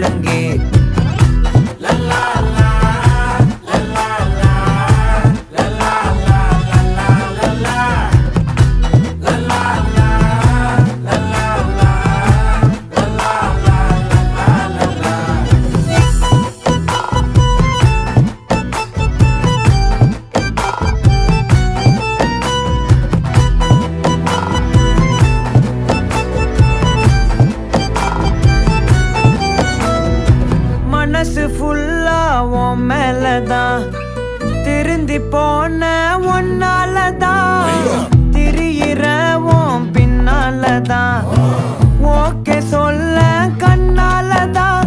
முழங்கே மனசு ஃபுல்லா உன் மேலதான் திருந்தி போன ஒன்னாலதான் திரியிற உன் பின்னாலதான் ஓகே சொல்ல கண்ணாலதான்